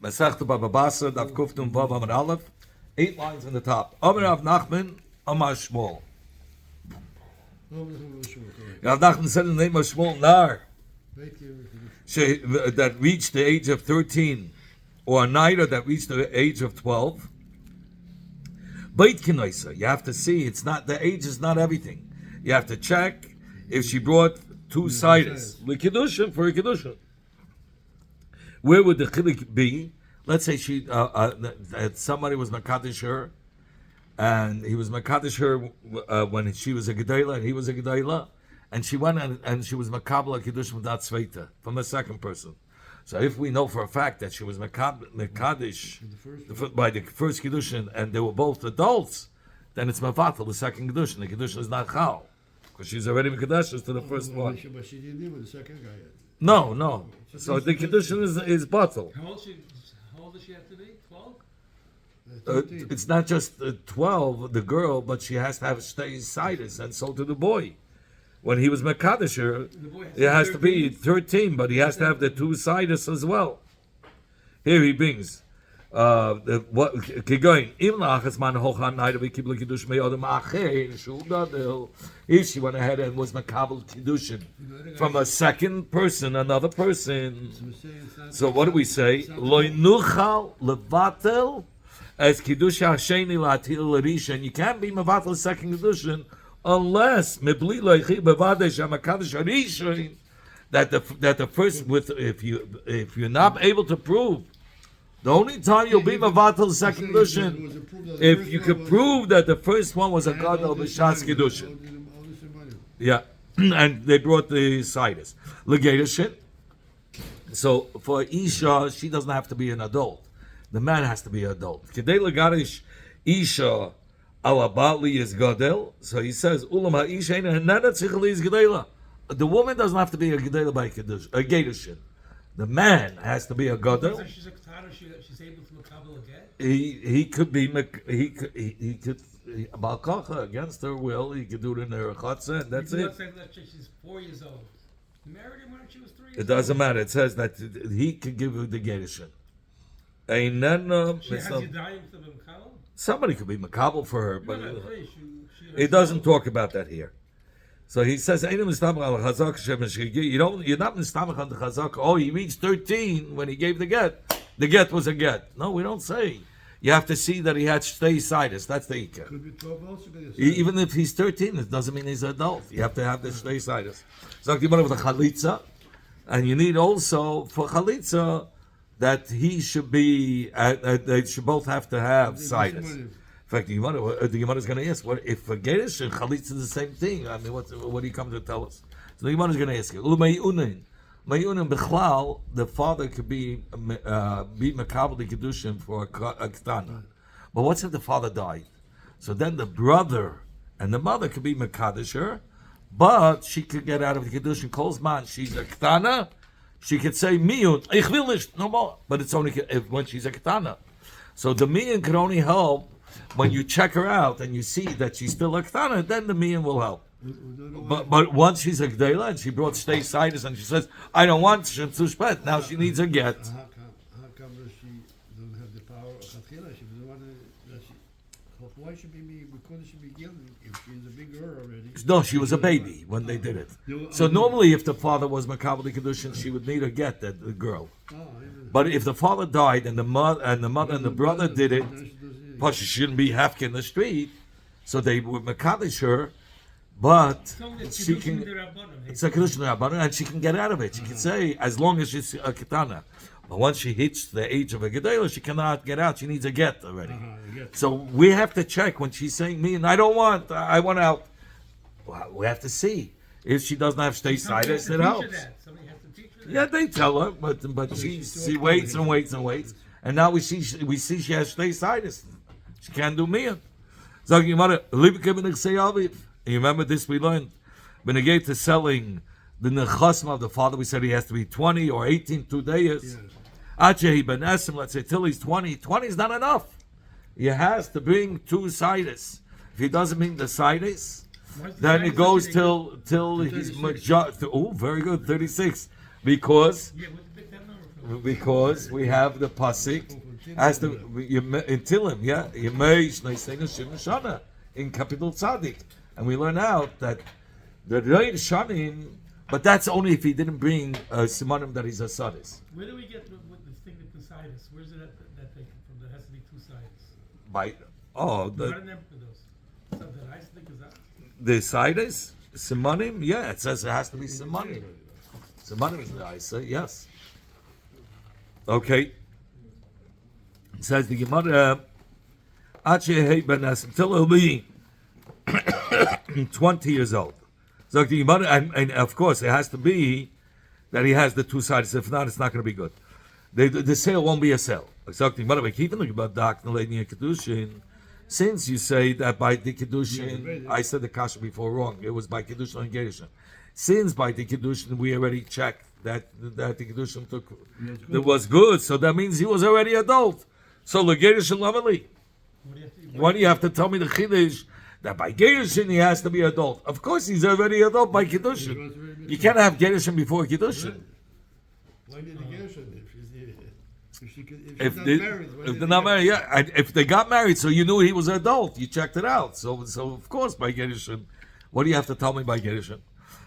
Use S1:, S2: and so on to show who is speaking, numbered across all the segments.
S1: Masechta Bava basra, Daf Kufnum Vav Amud Aleph, 8 lines in the top. Amar Rav Nachman, Amar Shmuel. Rav Nachman said in the name of Shmuel Nar, that reached the age of 13, or a Naira that reached the age of 12. Beit Kinoisa, you have to see, it's not, the age is not everything. You have to check if she brought two sides. L'kiddushin for a kiddushin. Where would the chilik be? Let's say she, somebody was Makadish her, and he was Makadish her when she was a Gedela and he was a Gedela, and she went and she was Makabla Kiddush without Sveita, from the second person. So if we know for a fact that she was Makadish by the first Kiddushin and they were both adults, then it's Mavatal, the second Kiddushin. The Kiddushin is not Chal, because she's already Makadish to the first one.
S2: But she didn't live with the second guy yet.
S1: No. So the Kiddushin is Batal.
S3: How old does she have to be? 12?
S1: It's not just 12, the girl, but she has to have stay sidus, and so to the boy. When he was Mekadisher, it has to be 13, but he has to have the two sidus as well. Here he brings. Keep going. If she went ahead and was Makabel Kiddushin from a second person, another person. So what do we say? Loi nuchal levatel as Kiddush Hasheni latil l'rishon. You can't be Mavatel second Kiddushin unless mibli leichi bevadesh hamakadosh harishon that the first with if you're not able to prove. The only time you'll be Mavatel second Kiddushin if you could prove that the first one was a Gadol B'Shas Kiddushin. Yeah, and they brought the sidus. Legatorship. So for Isha, she doesn't have to be an adult. The man has to be an adult. Kedei legarish Isha alabali is Gadol. So he says, Ulam ha'isha nana tzichli is Gedela. The woman doesn't have to be a Gedela by Kiddush, a Gatorship. The man has to be a Gadol.
S3: So she's a Ketana, she's able to Makabel again?
S1: He could be, he could Balkacha against her will, he could do it in her Chatzah, and that's it.
S3: She's 4 years old. You married him when she was 3 years old?
S1: It doesn't matter. It says that he could give her the Gedushin. And then somebody could be Makabel for her, but it doesn't talk about that here. So he says, you're not mistamach on the chazak. Oh, he reached 13 when he gave the get. The get was a get. No, we don't say. You have to see that he had stay sidus. That's the ikar.
S2: Could be 12 also.
S1: Even if he's 13, it doesn't mean he's an adult. You have to have the stay sidus. So you with the chalitza, and you need also for chalitza that he should be. They should both have to have sidus. In fact, the Gemara is going to ask, what if for Gerish and Chalitza is the same thing? I mean, what do you come to tell us? So the Gemara is going to ask you, Mayunin Bechlal, the father could be Makabel the Kiddushin for a Ketana. But what's if the father died? So then the brother and the mother could be Makadisher, but she could get out of the Kiddushin. Kolzman, she's a Ketana, she could say, Miyun, ich will nicht, no more. But it's only when she's a Ketana. So the Miyun can only help when you check her out and you see that she's still a Ketana, then the Miyun will help. But once she's a Gdela and she brought stay sidus and she says, I don't want Shemsushpet, now she needs a get.
S2: How come she doesn't have the power of Chatchila? She doesn't want to. Why should be because she be guilty if she's a big girl already?
S1: No, she was a baby when they did it. So normally if the father was Makabel Kiddushin, she would need a get, that the girl. But if the father died and the mother and the brother did it, plus she shouldn't be half in the street, so they would Makadish her. But she can, it's a Kiddushin Rabbanon, and she can get out of it. She can say, as long as she's a Ketana. But once she hits the age of a Gedela, she cannot get out. She needs a get already. So we have to check when she's saying, me, and I want out. Well, we have to see. If she doesn't have stay sidus, it helps. Yeah, they tell her, but she waits and waits and waits. And now we see she has stay sidus. She can't do me. So you remember this we learned? When it gave to selling the nechasma of the father, we said he has to be 20 or 18, 2 days. Achehi ben Esim, let's say till he's 20. 20 is not enough. He has to bring 2 sidus. If he doesn't bring the sidus, then it goes till he's very good, 36. Because because we have the pasuk as the in Tilim, yeah, Yemei Shnei Shnei Shana in capital Tzadik, and we learn out that the Reid Shanim, but that's only if he didn't bring simanim that he's a sadis.
S3: Where do we get the thing with two sides? Where's it that taken from? There has to be two sides.
S1: By
S3: What are them for those? So the rice thing is that.
S1: the sidis simanim, yeah, it says it has to be simanim. Simanim is the Isa, yes. Okay. It says the Gemara, until he'll be 20 years old. So the Gemara, and of course, it has to be that he has the two sides. If not, it's not going to be good. The sale won't be a sale. So the Gemara, since you say that by the Kiddushin, I said the kasha before wrong. It was by Kiddushin and Gerushin. Since by the Kiddushin we already checked that the Kiddushin that was good, so that means he was already adult. So the Gerushin Lamali. Why do you have to tell me the Chiddush that by Gerushin he has to be adult? Of course he's already adult by Kiddushin. You can't have Gerushin before Kiddushin.
S2: Why did the Gershon?
S1: If they're not married, yeah. And if they got married, so you knew he was an adult, you checked it out. So of course by Gerushin. What do you have to tell me by Gerushin?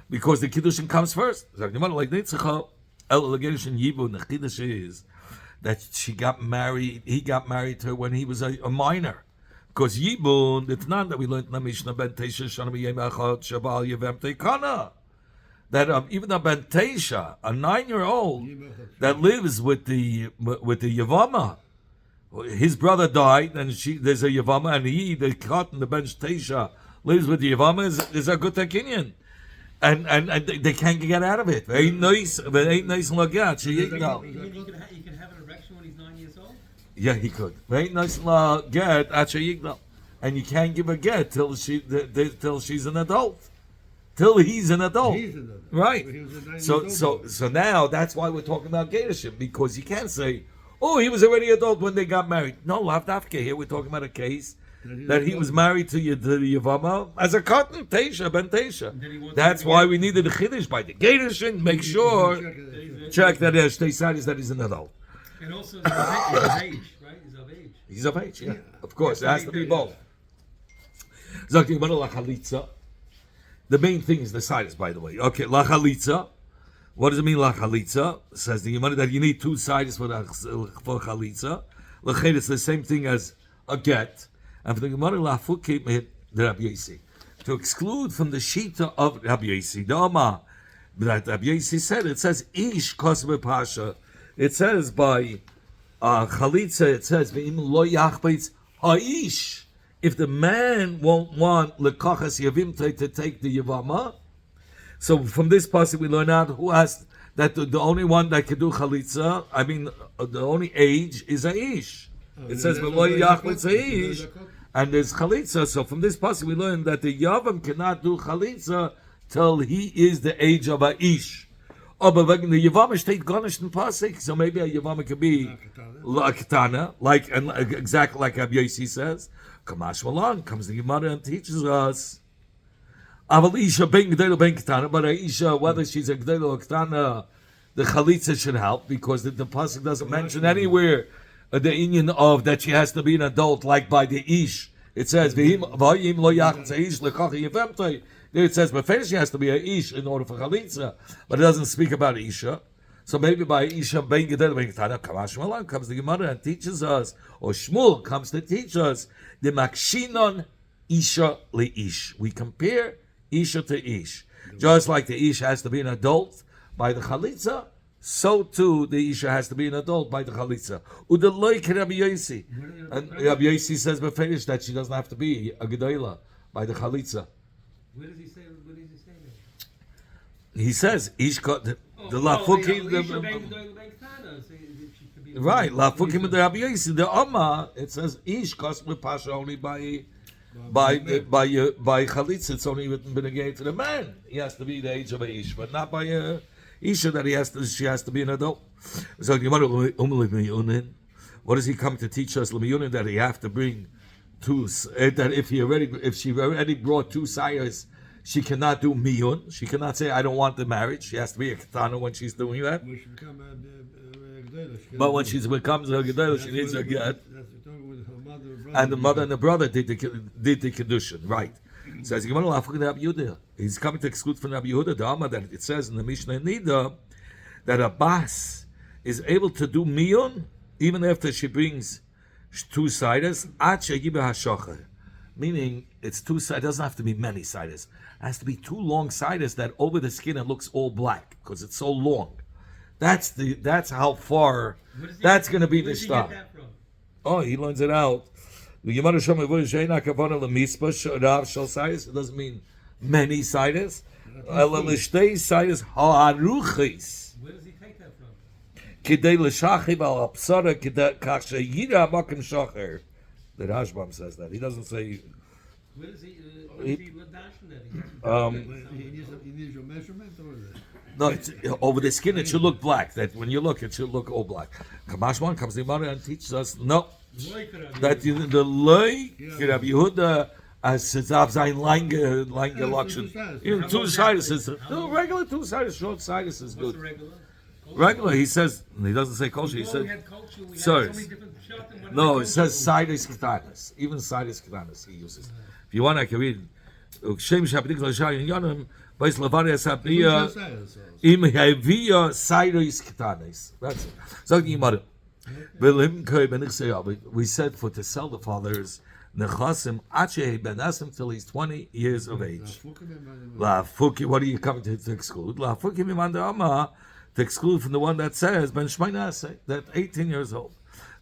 S1: Because the Kiddushin comes first. Like Nitzchah, El Gerushin Yibun. The Kiddush is that she got married. He got married to her when he was a minor. Because Yibun, it's not that we learned in the Mishnah Ben Teisha Shana B'Yem Echad Shabal Yevem Teikana. That even a Ben Teisha, a 9-year-old that lives with the Yavama, his brother died, and there's a Yavama, and the cotton, the Ben Teisha, lives with the Yavama, is a good Tekinian. And they can't get out of it. Ain't nice. Ain't nice like that.
S3: You mean he can have an erection when he's 9 years old?
S1: Yeah, he could. Ain't nice like get and you can't give a get till she's an adult. Till he's an adult. Right. So now that's why we're talking about Gerushin, because you can't say, oh, he was already adult when they got married. No, Lavdafke here we're talking about a case that he was married to the Yavama as a cotton, Teisha, Ben Teisha. That's why we needed the Chiddush by the Gerushin, make sure, check that there's Teisha that he's an adult.
S3: And also he's of age, right? He's of age.
S1: He's of age, yeah. Of course, it has to be both. Zakti Gemara La Chalitza. The main thing is the sides, by the way. Okay, La Chalitza. What does it mean, La Chalitza? Says the Gemara that you need two sides for Chalitza. L'chein, it's the same thing as a get. And for the Gemara, La Fukim the Rabbi Yossi. To exclude from the Shita of Rabbi Yossi, the Amma, that Rabbi Yossi said, it says, Ish Kosme Pasha. It says by Chalitza, it says, Ve'im lo yachbeitz ha'ish. If the man won't want lekachas yavim to take the yavama, so from this passage we learn out who has that the only one that can do chalitza. I mean, the only age is aish. It says v'lo yachbetz aish, and there's chalitza. So from this passage we learn that the yavam cannot do chalitza till he is the age of aish. Oh, but the yavama steht garnish in pasuk, so maybe a yavama could be a katana, like and exactly like Rabbi Yossi says. Kamash Malan comes the Gemara and teaches us. Aval Isha ben Gdelo ben Ketana, but Isha, whether she's a Gdelo or Ketana, the Chalitza should help because the pasuk doesn't mention anywhere the union of that she has to be an adult, like by the Ish. It says V'him lo yachatz Ish lekachi yevemtei. There it says, but she has to be a Ish in order for Chalitza, but it doesn't speak about Isha. So maybe by Isha ben Gedel ben Ketana, Kamash Malan comes the Gemara and teaches us, or Shmuel comes to teach us, the Makshinon Isha le-Ish. We compare Isha to Ish. Just like the Ish has to be an adult by the Chalitza, so too the Isha has to be an adult by the Chalitza. Udeloik Rabbi Yossi. And Rabbi Yossi says beferish that she doesn't have to be a Gedola by the Chalitza.
S3: Where does he say that?
S1: He says Ish got the Lafukim. Right, Lafukim with the Rabbi Yossi, the Amma, it says Ish cost with Pasha only by Chalitza. It's only been again to the man. He has to be the age of a Ish, but not by Isha that she has to be an adult. So what does he come to teach us? That he have to bring two. That if she already brought two sires, she cannot do miyun. She cannot say I don't want the marriage. She has to be a katana when she's doing that. But when she becomes a Gedela, she needs a get.
S2: That's talking with her mother or brother.
S1: And the mother and the brother did the Kedushin. Right. Says, he's coming to exclude from Rabbi Yehuda, the Amma, that it says in the Mishnah Nida, that a bas is able to do miyun even after she brings two siders, meaning it's two siders. It doesn't have to be many siders. It has to be two long siders that over the skin it looks all black because it's so long. That's how far. That's going to be the stop. Oh, he learns it out. It doesn't mean many siders.
S3: Where does he take that from?
S1: The Rashbam says that. He doesn't say.
S3: Where does he ladashin that?
S2: He needs your measurement or is it?
S1: No, it's, over the skin it should look black. That when you look, it should look all black. Kamashman comes the Gemara and teaches us no. That the loy Rabbi Yehuda as Sizav Zayin Lange Lakshan. Even two siders is no regular two siders, short siders is
S3: What's
S1: good.
S3: the regular?
S1: Regular, he says. He doesn't say kosher. He
S3: Before we
S1: said
S3: had culture, we had
S1: sorry.
S3: so many different shots and one
S1: no.
S3: had
S1: It says
S3: culture.
S1: siders ketanis. Even siders ketanis he uses. If you want, I can read. Shem shapidik l'shayin yonim. Vais lavaria sabia. Im havia siders ketanis. That's it. So the Gemara. We said for to sell the fathers nechasim ache benasim till he's 20 years of age. La fuki, what are you coming to exclude? La fuki mimanda ama to exclude from the one that says ben shmeinase, that 18 years old.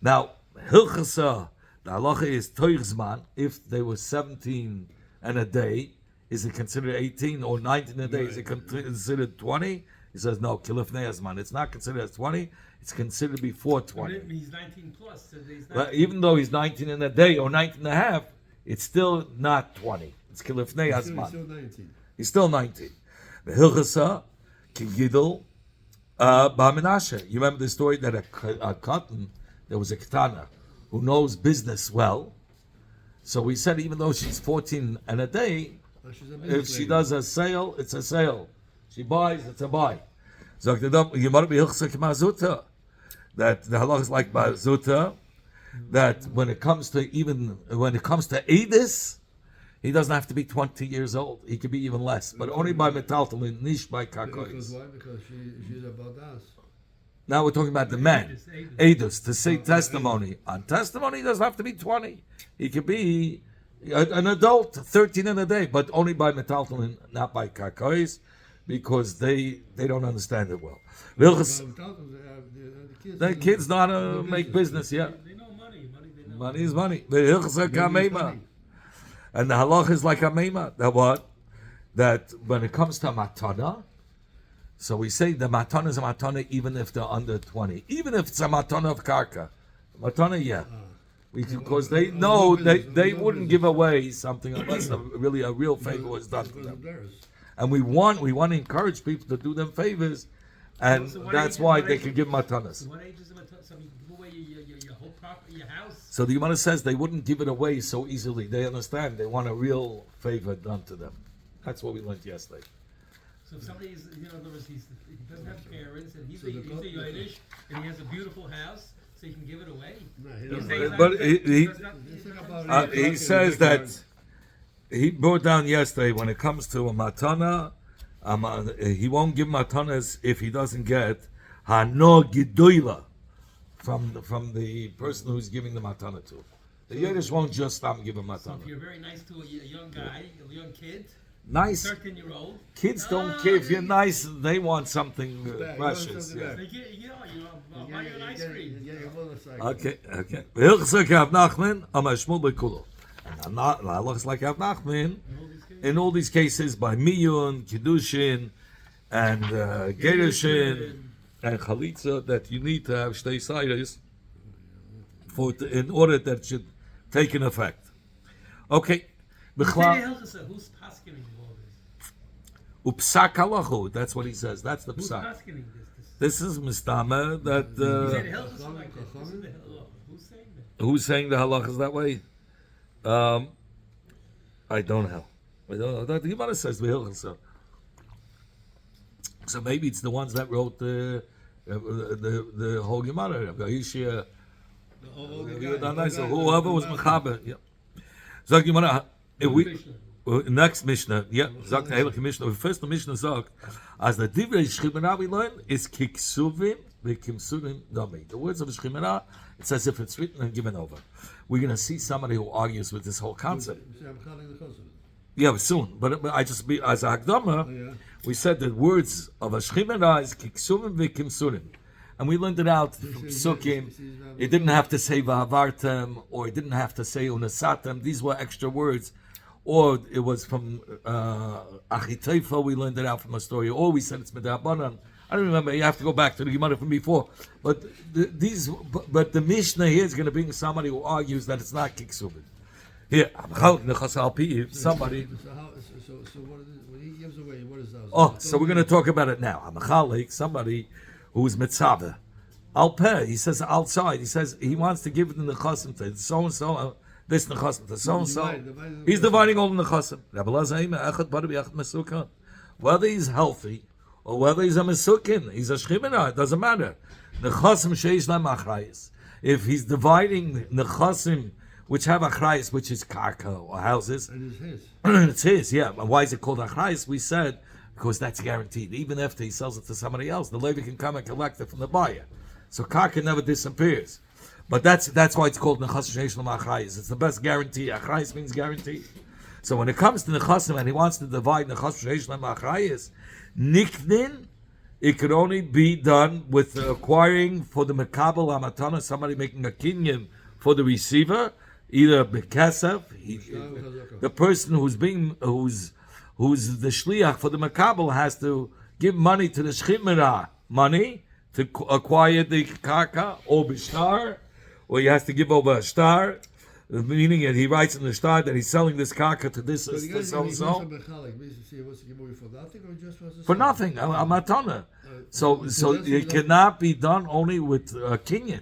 S1: Now hilchasa, the halacha is toichzman. If they were 17 and a day, is it considered 18 or 19 a day? Is it considered 20? He says no. Kilifnei azman. It's not considered as 20. It's considered before 20.
S3: He's 19 plus. So he's
S1: But even though he's 19 in a day or 19 and a half, it's still not 20. It's kilifnei
S2: He's still
S1: azman.
S2: 19.
S1: He's still 19. The hilchasa kigidol ba'menashe. You remember the story that a cotton, there was a ketana who knows business well. So we said even though she's 14 and a day,
S2: She's a
S1: if
S2: business
S1: she
S2: lady.
S1: does a sale, it's a sale. She buys, it's a buy. Sagt er dann, you might be hilchsa k'mazuta. That the halach is like bazuta, that when it comes to Edis, he doesn't have to be 20 years old. He could be even less, but only by metaltalin, nish by
S2: Because
S1: karkois.
S2: why? Because she's a badas.
S1: Now we're talking about the man. Edis, to say testimony. On testimony, he doesn't have to be 20. He could be an adult, 13 in a day, but only by metaltalin, not by karkois, because they don't understand it well. Vilchus, the kids know how to make business, yeah.
S3: They know money. They know.
S1: Money is money. And the halach is like a meima. That what? That when it comes to matana, so we say the matana is a matana even if they're under 20. Even if it's a matana of karka. Matana, yeah. Because they know they wouldn't give away something unless a real favor was done to them. And we want to encourage people to do them favors, and
S3: So what
S1: that's
S3: age-
S1: why
S3: what
S1: they
S3: age-
S1: can give matanas.
S3: What age is it? So you give away your whole property, your house.
S1: So the Gemara says they wouldn't give it away so easily. They understand. They want a real favor done to them. That's what we learned yesterday.
S3: So if somebody is, in other words, he doesn't have parents, and he's
S2: So
S3: a
S2: the
S3: Yiddish, and he has a beautiful house, so he can give it away.
S2: No, he
S3: He's
S2: doesn't.
S3: saying
S1: But
S3: that-
S1: he
S3: that's not-
S2: This is about
S1: he says that he brought down yesterday when it comes to a matana, he won't give matanas if he doesn't get hano gidoila from the person who's giving the matana to. The Yiddish won't just stop and give a
S3: So
S1: matana.
S3: if you're very nice to a young guy, a young kid,
S1: Nice
S3: 13-year-old,
S1: kids don't care if you're nice; they want something
S2: Back,
S1: precious.
S2: something
S1: Yeah.
S2: back.
S3: they get, I'll buy you an ice cream.
S1: Okay. Hilchsa Rav Nachman, Amar Shmuel b'kulo. And halachas like Rav Nachman in all these cases by miyun, kiddushin, and gerushin and chalitza that you need to have shtei siders in order that it should take an effect. Okay.
S3: Who's
S1: B'chla
S3: who's paskening all this?
S1: upsak halachu. That's what he says. That's the
S3: Who's
S1: psak.
S3: paskening this?
S1: This is mistama that.
S3: He said Hilchas like this. This is the Hilchas. Who's saying that?
S1: Who's saying the halachas that way? I don't know. I don't know. The Gemara says the hilchas. So maybe it's the ones that wrote the whole Gemara.
S2: Oh,
S1: Whoever was mechaber. Yeah. Zog Gemara. If we next Mishnah, yeah, Zog Heilige Mishnah. First the Mishnah Zog, as the divrei Shchimera we learn is kiksuvim v'kimsurim dami. The words of Shchimera, it's as if it's written and given over. We're going to see somebody who argues with this whole concept. Yeah, soon. But I just be as a Hakdama, we said that words of a Shchimera is kiksuvim v'kimsurim. And we learned it out from Sukkim. It didn't have to say V'avartem, or it didn't have to say Unasatem. These were extra words. Or it was from Achiteifa, we learned it out from a story. Or we said it's Medabanan. I don't remember. You have to go back to the Gemara from before. But the Mishnah here is going to bring somebody who argues that it's not Kiksubin. Here, somebody.
S2: So what is it? When he gives away, what is that?
S1: Oh, so we're going to talk about it now. Somebody who's mitzvah. Al peh, he says outside. He says he wants to give it in the chasim to so and so. This nechasim to so and so. He's dividing all the nechasim. Whether he's healthy or whether he's a mesukin, he's a shchimena. It doesn't matter. Nechasim sheish lam achrayis. If he's dividing nechasim which have achrayis, which is karka or houses,
S2: And it's his.
S1: it's his. Yeah. And why is it called achrayis? We said because that's guaranteed. Even after he sells it to somebody else, the Levi can come and collect it from the buyer. So karka never disappears. But that's why it's called nechas sheish lam achrayis. It's the best guarantee. Achrayis means guarantee. So when it comes to nechasim and he wants to divide nechas sheish lam achrayis, niknin, it could only be done with acquiring for the mekabel amatana, somebody making a kinyan for the receiver, either bekesef, the person who's the shliach for the mekabel has to give money to the shchimera, money to acquire the karka, or bishtar, or he has to give over a star, meaning that he writes in the star that he's selling this karka to this so for nothing, a matana. So it cannot be done only with a kinyan.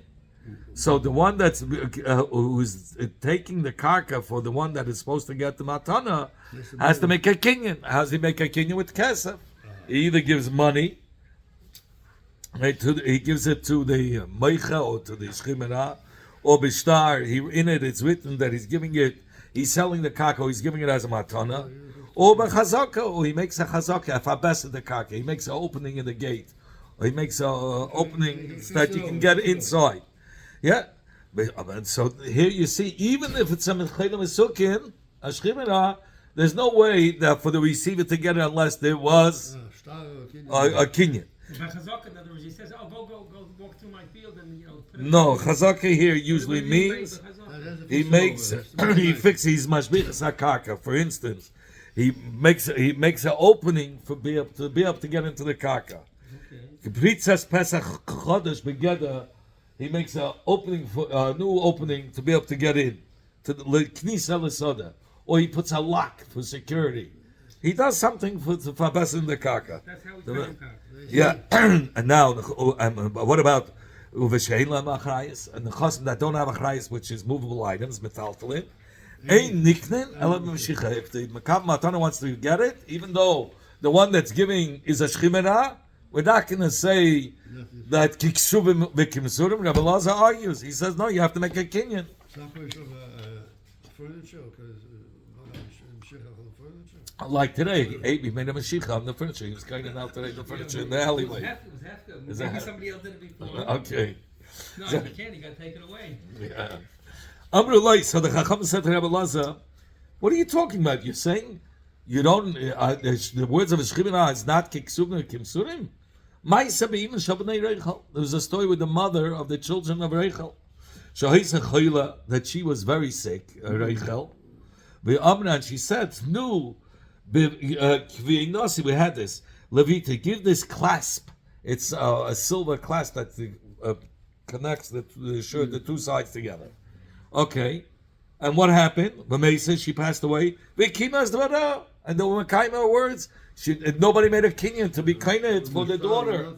S1: So the one that's who's taking the karka for the one that is supposed to get the matana has to make a kinyan. How does he make a kinyan with kesef? He either gives money, right, he gives it to the meicha or to the shchimera, or bishtar. In it it's written that he's giving it. He's selling the karka. He's giving it as a matana. Or b'chazaka, or he makes a chazaka. If abes the karka, he makes an opening in the gate, or he makes an opening that you can get inside. Yeah, but so here you see, even if it's a mechelim esukin, a shchimera, there's no way that for the receiver to get it unless there was a kinyan.
S3: By chazaka, in other words, he says, "Oh, go walk through my field," and put it
S1: No, chazaka here usually means he fixes his mashbichas hakarka. For instance, he makes an opening to be able to get into the karka. Pritzas Pesach Chodesh Begeda. He makes an opening for a new opening to be able to get in to the Knisa L'Soda, or he puts a lock for security. He does something for best in the karka.
S3: That's how we find
S1: Yeah, and now what about uveshein lam achrayis and the chosim that don't have achrayis, which is movable items, metaltalin? Ein niknin elam mshicha. If the makam matana wants to get it, even though the one that's giving is a shchimera, we're not going to say that kiksubim v'kimsurim. Rabbi Lazar argues. He says no, you have to make a kinyan. Like today, he made a mashicha on the furniture. He was cleaning out today the furniture in the alleyway.
S3: Maybe somebody else did it before.
S1: Okay.
S3: No, you can't. You got to take it away.
S1: Yeah. Amrullah, so the Chacham said to Rabbi Lazar, what are you talking about? You're saying you don't, the words of a Shchimera is not kiksubim or kimsurim? There was a story with the mother of the children of Rachel. That she was very sick, Rachel. And she said, no, we had this. Levita, give this clasp. It's a silver clasp that connects the two sides together. Okay. And what happened? Mamesa, she passed away. And the Makaima words, nobody made a kinyan to be kinyan for the daughter.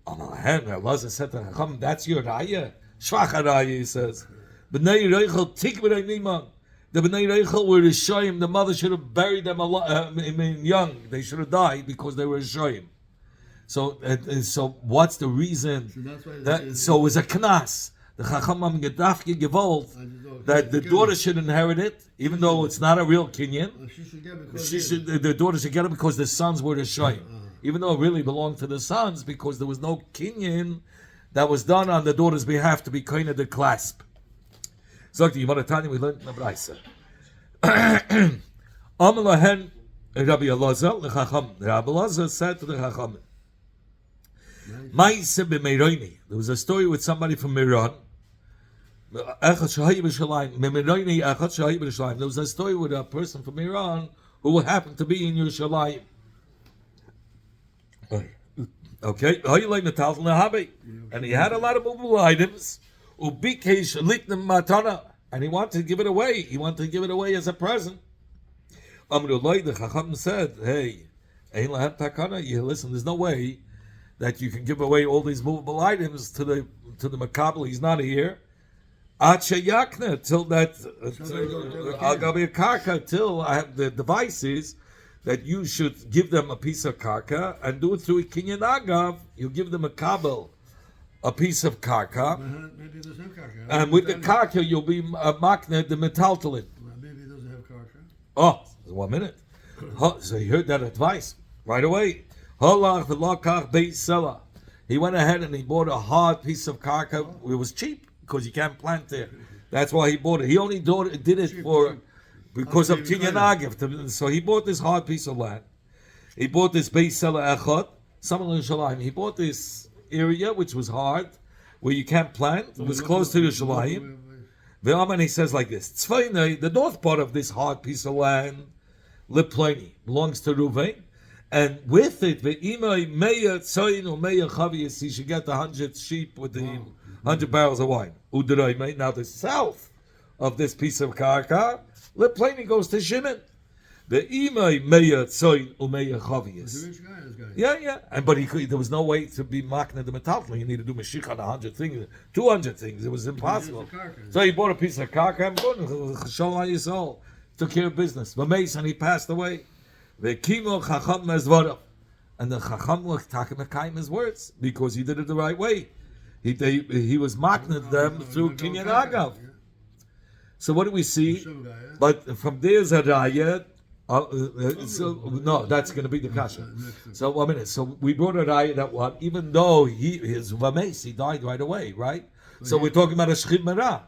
S1: Allah said to Chacham, that's your raya. Shvacha raya, he says. B'nai Rachel, tikb'nai niman. The B'nai Rachel were Rishayim. The mother should have buried them young. They should have died because they were Rishayim. So what's the reason?
S2: So that's why
S1: That so it was a knas. The Chachamim gedafke gewollt that the daughter should inherit it, even though it's not a real kinyan.
S2: She should get because
S1: The daughter should get it because the sons were the shoyim, even though it really belonged to the sons because there was no kinyan that was done on the daughter's behalf to be kind of the clasp. So the Yemara Tanya we learned in the Brayso. Amalahen Rabbi Elazar lechacham. Rabbi Elazar said to the Chacham, "Ma'ase b'Meironi." There was a story with somebody from Meron. There was a story with a person from Iran who happened to be in Yerushalayim. Okay, and he had a lot of movable items. And he wanted to give it away. He wanted to give it away as a present. The Chacham said, "Hey, listen. There's no way that you can give away all these movable items to the makabel. He's not here. Till that Agabi Karka, till I have the devices that you should give them a piece of karka and do it through a kinyan agav. You give them a kabel, a piece of karka,
S2: maybe there's no karka.
S1: and with the karka you'll be makne the metaltalin.
S2: Maybe it doesn't have karka.
S1: Oh, 1 minute. So he heard that advice right away. He went ahead and he bought a hard piece of karka. It was cheap because you can't plant there. That's why he bought it. He only did it because of Kinyan Agav. So he bought this hard piece of land. He bought this Beis Selah Echad. Someone in Shalayim. He bought this area which was hard, where you can't plant. It was close to the Shalayim. And he says like this: the north part of this hard piece of land, Liplani, belongs to Ruvain. And with it, the imay meya tzayin or meya chavius, he should get the 100 sheep with the 100 barrels of wine. Udraymay. Now the south of this piece of karka, Liplani goes to Shimon. The imay meya tzayin or meya chavius.
S2: He's a rich guy, this guy.
S1: Yeah. But there was no way to be makna the metaltal. You need to do mashich on 100 things, 200 things. It was impossible.
S2: Karka.
S1: So he bought a piece of karka and Shalom Yisrael took care of business. Mameis, and he passed away. The kimo chacham mezvarav, and the chacham was takim his words because he did it the right way. He was makned them through kinyan agav. So what do we see? But from there's a raya. No, that's going to be the kasha. So 1 minute. So we brought a raya that one, even though his vames, he died right away, right? So we're talking about a shchit merah.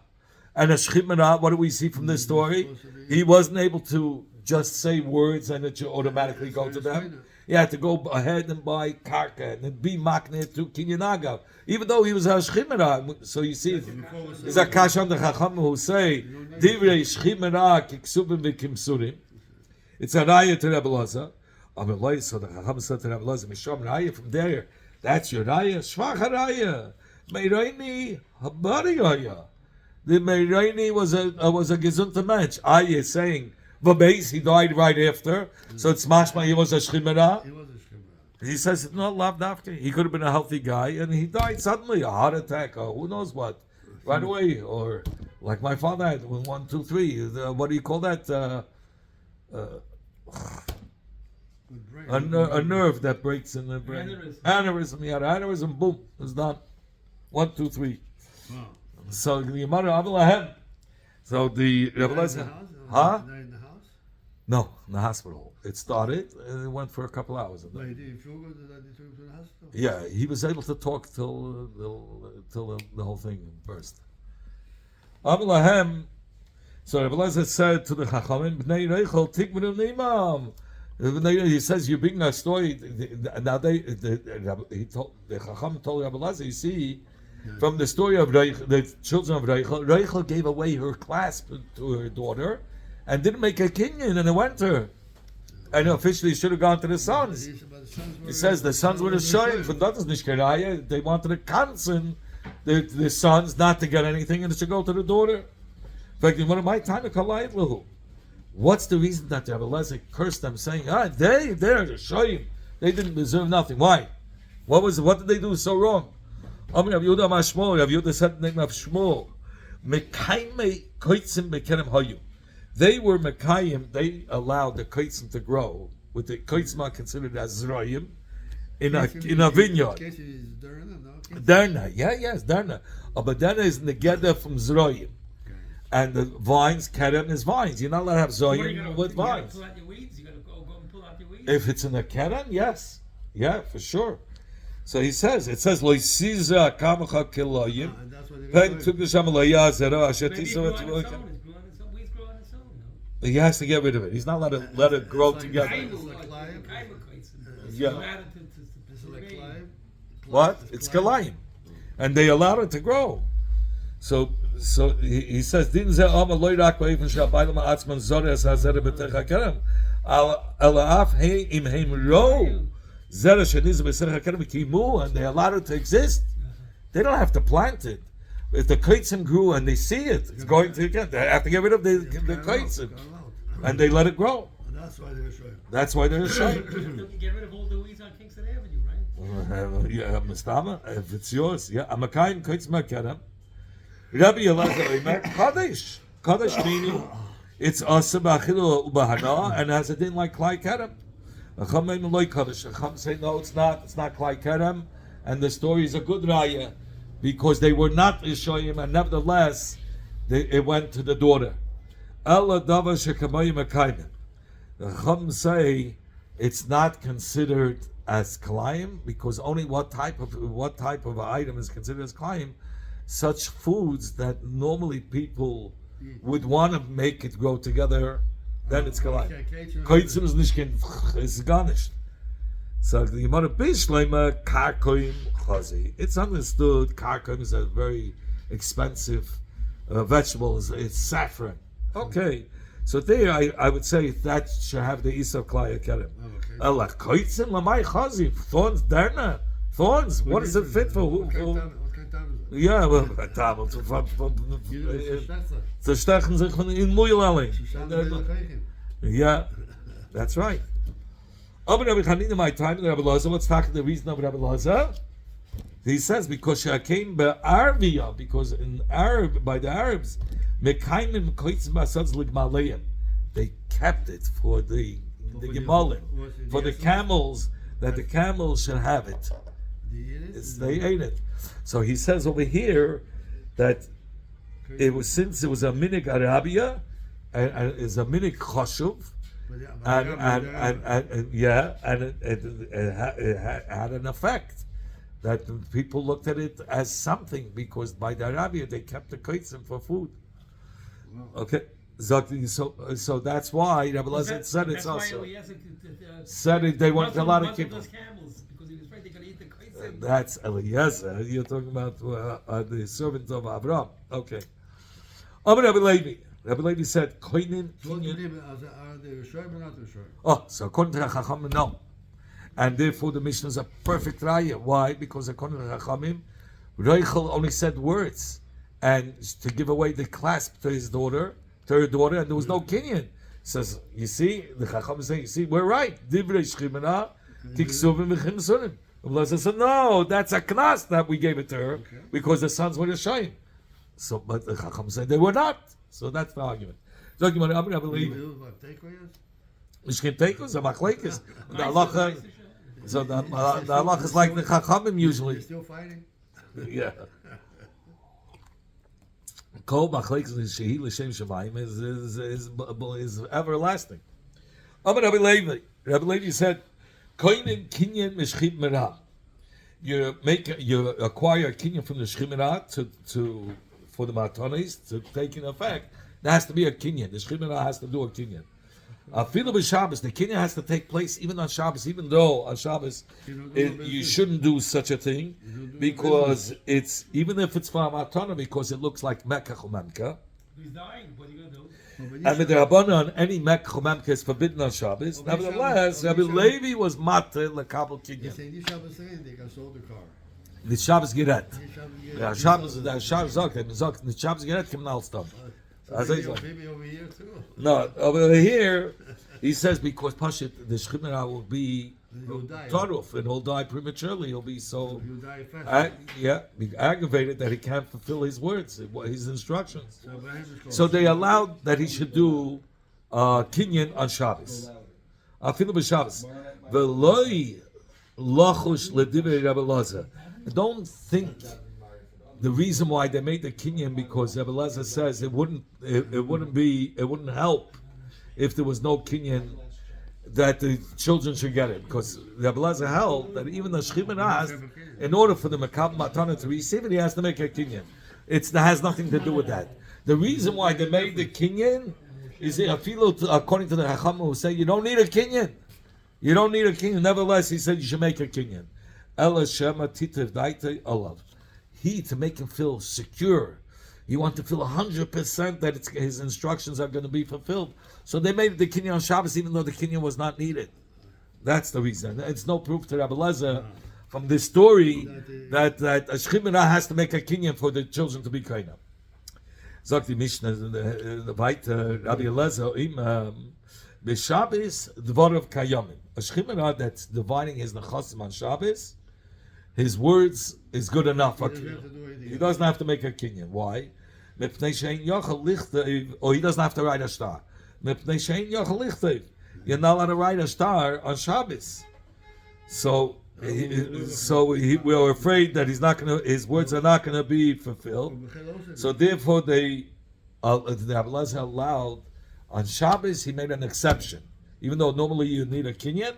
S1: And a shchit merah, what do we see from this story? He wasn't able to just say words and it should automatically go to them. He had to go ahead and buy karka and be makne through kinyan agav, even though he was a shchit merah. So you see, there's a kasha on the chacham who say divrei shchit merah kiksubim v'kimsurim. It's a raya to Rabbi Elazar. So the chacham said to Rabbi Elazar, Mishram raya from there. That's your raya. Shvach raya. Meiraini habari raya. The Meiraini was a gezunta mensch. Ayah is saying, Vabes, he died right after. So it's mashma, he was a shchimera.
S2: He was a shchimera.
S1: He says it's not loved after. He could have been a healthy guy and he died suddenly, a heart attack or who knows what. Right away. Or like my father had, 1, 2, 3. What do you call that? A nerve that breaks in the brain. Aneurysm. He had an aneurysm, boom, it's done. 1, 2, 3.
S2: Wow.
S1: So the Yemara Avelahem. So the Rabbi Elazar, huh?
S2: In the house?
S1: No, in the hospital. It started and it went for a couple hours.
S2: But he didn't feel good that they took him to the hospital?
S1: Yeah, he was able to talk till the whole thing burst. Avelahem. So Rabbi Elazar said to the Chachamim, Bnei Reichel Tikmenu Nimam. He says, you're bringing a story. Now the Chacham told Rabbi Elazar, you see, from the story of Reichel, the children of Reichel gave away her clasp to her daughter and didn't make a kinyan and it went to her. And officially should have gone to the sons. He says the sons were the shayim from Datas Nishkeraya. They wanted to counsel the sons not to get anything and it should go to the daughter. In fact, one of my time to collide with what's the reason that Rabbi Elazar cursed them, saying, they're the shayim. They didn't deserve nothing. Why? What did they do so wrong? Rav Yehuda said the name of Shmuel. They were Mekayim, they allowed the Kaitzim to grow, with the Kaitzim considered as Zrayim, in a vineyard.
S2: Case is Derna, no? Case-
S1: Derna, yes, Derna. But Derna is negeda from Zroyim. And the vines, kerem is vines. You're not allowed to have Zoyim with vines.
S3: You gotta pull out your weeds. You gotta go and pull out your weeds.
S1: If it's in a kerem, yes. Yeah, for sure. So it says, Loisiza kamacha kiloyim.
S2: and that's what they're
S1: Pen
S2: gonna
S1: took
S2: do.
S1: the shamalaya zera
S3: Maybe
S1: ashati
S3: it's
S1: so
S3: growing
S1: it's
S3: on its
S1: working.
S3: own. It's growing on its own. Weeds grow on its own. No?
S1: He has to get rid of it. He's not allowed to let it grow
S2: It's like-
S1: together.
S2: It's like lime.
S1: Yeah.
S2: This is like lime.
S1: What? It's kalayim. And they allowed it to grow. So he says, Din ze ama loy rak ba'ifin sha'bayla ma'atzman zores ha'zere b'terech ha'kerem. Ala'af he im heim ro zere sheniz b'terech ha'kerem kimu, and they allowed it to exist. They don't have to plant it. If the kaitzim grew and they see it, it's going to get. They have to get rid of the kaitzim, and they let it grow.
S2: And that's why they're showing.
S1: That's why they're ashamed.
S3: Get rid of all the weeds on Kingston Avenue, right?
S1: Yeah, Mustama, if it's yours, yeah. Amakayim kaitzim ha'kerem. Rabbi Elazar Omer, Kadesh. Kadesh meaning it's asa b'achilu ubahana and has a din like klai kerem. Acham meinu loy kadesh. Acham say no, it's not. It's not klai kerem, and the story is a good raya because they were not Ishoyim, and nevertheless it went to the daughter. Ella davar shekamayim akayim. The Chum say it's not considered as klayim because only what type of item is considered as klayim. Such foods that normally people would want to make it grow together, then it's klayim. Kaitzim is nishkin, it's garnished. So the Gemara Bishleima karkoim chazi. It's understood karkoim is a very expensive vegetable. It's saffron. Okay, so there I would say that should have the isa of klaya kerem. Allah kaitzim lamai chazi thorns derna thorns. What does it fit for?
S2: What kind of time is it?
S1: Ja, well, Tamil, ze stechen zich van in moeilijk. Yeah, that's right. Aber Rabbi Chanina, my time, Rabbi Lazar, what's the reason of Rabbi Lazar? He says, because she came by Arvia, because in Arab, by the Arabs, Mekaimim koitzim asadz ligmaleim. They kept it for the gemalim, for the camels, that the camels should have it. They ate it. So he says over here that it was, since it was a minik Arabia and it's a minik chashuv, and it had an effect that people looked at it as something because by the Arabia they kept the kaitzim for food. Okay, so that's why Rabbi Lazar said it's also said it, they want a lot of people. That's Eliezer. You're talking about the servant of Abraham. Okay. Rabbi Levi. Rabbi Levi said, "Koinin kinyan."
S2: Are they Rishoyim or not Rishoyim?
S1: Oh, so according to Chachamim, no. And therefore the Mishnah is a perfect raya. Why? Because according to Chachamim, Reichel only said words and to give away the clasp to his daughter, and there was no kinyan. Says, you see, the Chachamim is saying, you see, we're right. Divrei shchimena tiksuvim v'chimsunim. Elazar said, no, that's a knas that we gave it to her because the sons were Rishoyim. So, but the Chacham said they were not. So that's the argument. So, I'm going to believe it. Mishkin Teikos, a Machlekes. The halacha, so the halacha is like the Chachamim usually.
S2: They're still fighting?
S1: Yeah. Kol Machlekes Shehi L'Shem Shemayim is everlasting. Rabbi Levi said, Koinen kinyan mishchit merah. You acquire a kinyan from the shchimera to for the matanis to take in effect. There has to be a kinyan. The shchimera has to do a kinyan. Afilu b'Shabbos, the kinyan has to take place even on Shabbos. Even though on Shabbos you shouldn't do such a thing because it's even if it's for a matana because it looks like mekach or memka.
S3: He's dying. What are you gonna do?
S1: And with the Rabbanan, any mekach is forbidden on Shabbos. Nevertheless, Rabbi Levi was matter lekabel
S2: They
S1: kinyan.
S2: say, this Shabbos saying they can sold the car.
S1: The Shabbos Geret.
S2: This Shabbos get-
S1: Ja, Shabbos sagt, the Shabbos Geret kommt alles dann.
S2: Maybe over here too.
S1: No, over here, he says because Pashit, the Shechimera will be
S2: He'll die.
S1: Taruf, and he'll die prematurely. He'll be so
S2: He'll die fast.
S1: be aggravated that he can't fulfill his words, his instructions.
S2: So Abraham is close.
S1: So they allowed that he should do kinyan on Shabbos. Afilu b'Shabbos. V'loi Lachush Ledivrei Rabbi Elazar. Don't think the reason why they made the kinyan because Rabbi Elazar says it wouldn't help if there was no kinyan that the children should get it, because Rabbi Elazar held that even the Shechim asked, in order for the Makam Matana to receive it, he has to make a kinyan. That has nothing to do with that. The reason why they made the kinyan is according to the Hacham who say you don't need a kinyan. You don't need a kinyan. Nevertheless, he said you should make a kinyan. Ela Shema Titev Daite Olav. He, to make him feel secure, you want to feel 100% that his instructions are going to be fulfilled. So they made the kinyan on Shabbos, even though the kinyan was not needed. That's the reason. It's no proof to Rabbi Elazar from this story that a Shechimera has to make a kinyan for the children to be kaina. Sagt die Mishnah, the weiter Rabbi Elazar, the Shabbos, the word of Kayamim. A Shechimera that's dividing his nechasim on Shabbos, his words is good enough. He doesn't have to make a kinyan. Why? Or he doesn't have to write a star. You're not allowed to write a star on Shabbos. So we're afraid that his words are not going to be fulfilled. So therefore, the Rabbi Elazar allowed on Shabbos. He made an exception, even though normally you need a kinyan.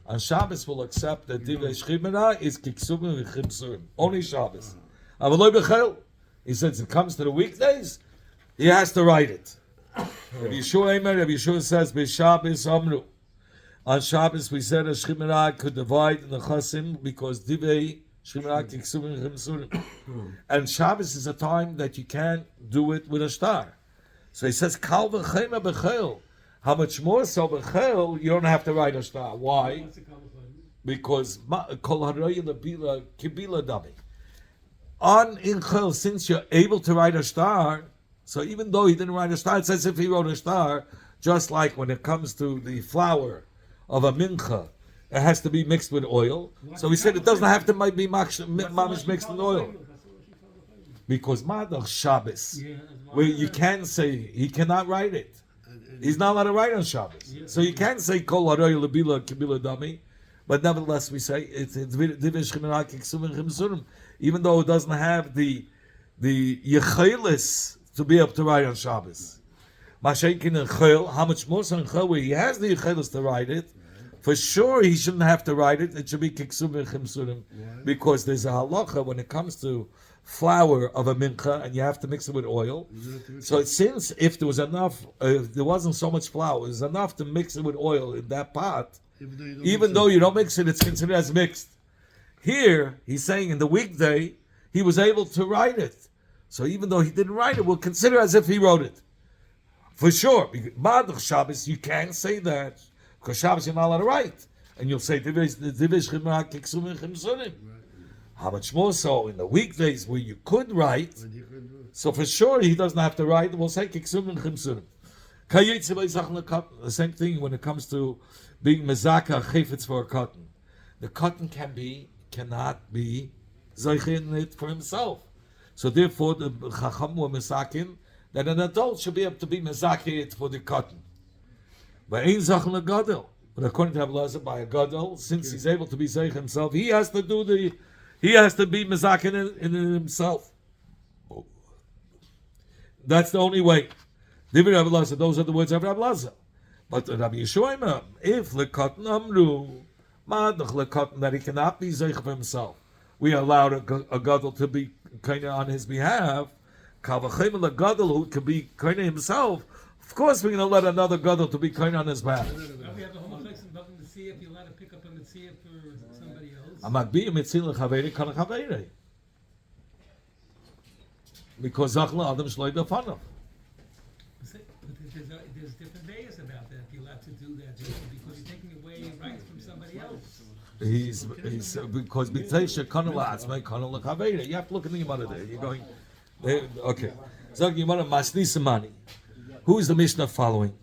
S1: On Shabbos, we'll accept that Divrei Shechimera is kiksubim v'chimsurim. Only Shabbos. Avaloi b'chel. He says it comes to the weekdays, he has to write it. Rabbi Yeshua says b'Shabbos amru. On Shabbos we said a Shechimera could divide in the chasim because Divrei Shechimera kiksubim v'chimsurim. And Shabbos is a time that you can't do it with a star. So he says kal v'chema b'chel. How much more so b'chel, you don't have to write a star. Why? Because kol haroy lebila kibila dami. On in chel, since you're able to write a star, so even though he didn't write a star, it's as if he wrote a star. Just like when it comes to the flour of a mincha, it has to be mixed with oil. So he said it doesn't have to be mamish mixed in oil. Because madach Shabbos, where you can say he cannot write it. He's not allowed to write on Shabbos. So you can't say kol haroy lebila kibila dami, but nevertheless we say it's Divrei Shechimera kiksubim v'chimsurim, even though it doesn't have the yechelis to be able to write on Shabbos. Mashenkin in chel, how much more so in chel where he has the yechelis to write it, for sure he shouldn't have to write it. It should be kiksubim v'chimsurim, because there's a halacha when it comes to flour of a mincha, and you have to mix it with oil. So since if there was enough, if there wasn't so much flour, there's enough to mix it with oil in that pot, even though you don't mix it, it's considered as mixed. Here, he's saying in the weekday, he was able to write it. So even though he didn't write it, we'll consider as if he wrote it. For sure. Madach Shabbos, you can't say that, because Shabbos you're not allowed to write. And you'll say, Divrei Shechimera kiksubim v'chimsurim. How much more so in the weekdays where you could write? So for sure he doesn't have to write. We'll say kiksum and chimsurim. The same thing when it comes to being mezaka chayfetz for a cotton. The cotton cannot be zeichin it for himself. So therefore the chacham were mesakin that an adult should be able to be mezaka it for the cotton. But ein zachin gadol. But according to Rabbi Elazar, by a gadol, since he's able to be zeich himself, he has to be mezakin in himself. That's the only way. Divrei Rabbi Elazar, those are the words of Rabbi Elazar. But Rabbi Yeshua, if lekatan amru, madach lekatan, that he cannot be zeich for himself, we allowed a gadol to be kind of on his behalf. Kavachem legadol, who can be kind of himself. Of course, we're going to let another gadol to be kind on his behalf.
S3: We have the whole mechanics about the see if you're allowed to pick up a mitzvah for somebody else.
S1: Amagbi mitzil lechaveri kan lechaveri. Because zachla adam shloi b'fanav.
S3: There's different ways about that. If you're allowed to do that, because you're taking away rights from somebody else.
S1: He's because b'teisha kan la'atzmei kan lechaveri. You have to look in the Gemara there. You're going, okay. Zog Gemara masnisamani. Who is the Mishnah following?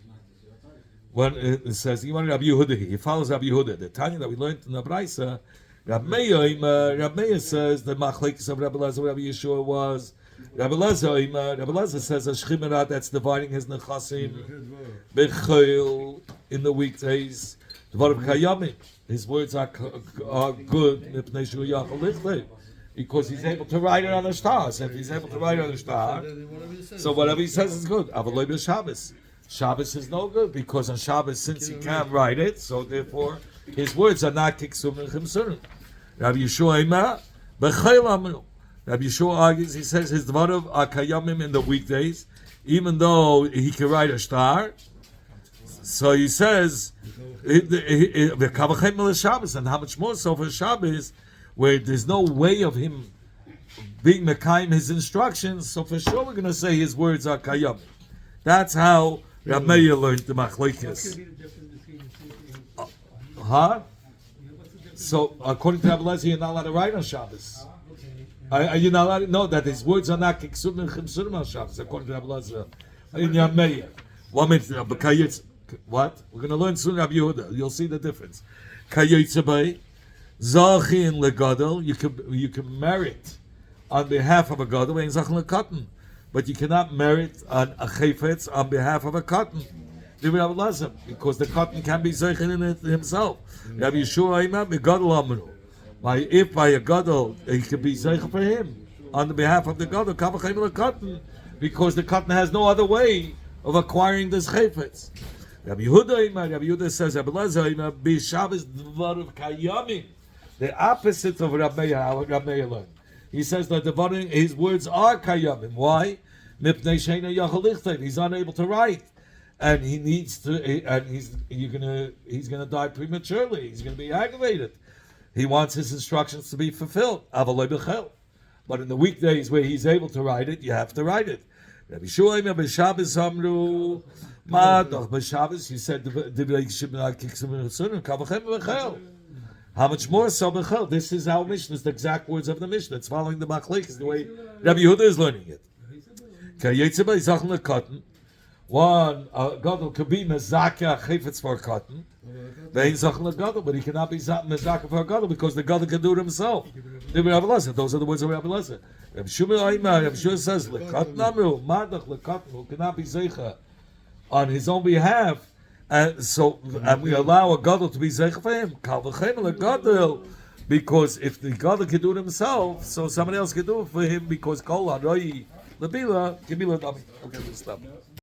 S1: When it says Gemara Rabbi Yehuda, he follows Rabbi Yehuda. The Tanya that we learned in the Brisa, Rabbi Meir says the machlekes of Rabbi Elazar, Rabbi Yeshua was Rabbi Elazar says a shchimera that's dividing his nechasim bechayil in the weekdays. Dvarim Kayamim. His words are good because he's able to write it on a star. So if he's able to write it on a star, so whatever he says is good. Avaloi Shabbos. Shabbos is no good because on Shabbos, since he can't write it, so therefore his words are not kiksum and chimsurim. Rabbi Yeshua Eimah b'chayil amru. Rabbi Yeshua argues. He says his dvarim are kayamim in the weekdays, even though he can write a star. So he says the Shabbos, and how much more so for Shabbos, where there's no way of him being mekayim his instructions. So for sure we're going to say his words are kayamim. That's how Rabbi Meir learned the machlokes. Huh? So according to Rabbi Lezer, you're not allowed to write on Shabbos. Are you not allowed to know that his words are not kiksum and chimsurim on Shabbos? According to Rabbi Lezer, in Rabbi Meir. What? We're going to learn soon Rabbi Yehuda. You'll see the difference. Kayitzabay, zachin legadol. You can merit on behalf of a gadol and zachin lekatan, but you cannot merit on a chayfetz on behalf of a cotton. Because the cotton can be zeichin in it himself. Rabbi Yeshua Eimah begadol amru. If by a gadol he can be zeichin for him on the behalf of the gadol, kavachem lekatan, because the cotton has no other way of acquiring this chayfetz. Rabbi Yehuda Eimah, Rabbi Yehuda says, Rabbi Lezer Eimah, b'Shabbos dvarim kayamim. The opposite of Rabbi Meir learned. He says that his words are kayamim. Why? Mipnei sheina yachol lichtov. He's unable to write, and he needs to. And he's gonna die prematurely. He's gonna be aggravated. He wants his instructions to be fulfilled. Avaloi b'chel. But in the weekdays where he's able to write it, you have to write it. Rabbi Yeshua Eimah b'Shabbos amru. Ma'adoch b'Shabbos. He said divrei shibnei kiksum v'chusurim kavachem v'chel. How much more so b'chel? This is our Mishnah. It's the exact words of the Mishnah. It's following the machlokes the way Rabbi Yehuda is learning it. One gadol could be mezaka chayfetz for a cotton, but he cannot be mezaka for a gadol because the gadol can do it himself. Those are the words of Rabbi Lezer. Rabbi Shua says lekatan amru madach lekatan who cannot be zeicha on his own behalf, and we allow a gadol to be zeicha for him. Kal v'chein legadol, because if the gadol can do it himself, so somebody else can do it for him because kol haroi lebila kibila dami. Okay, we'll stop.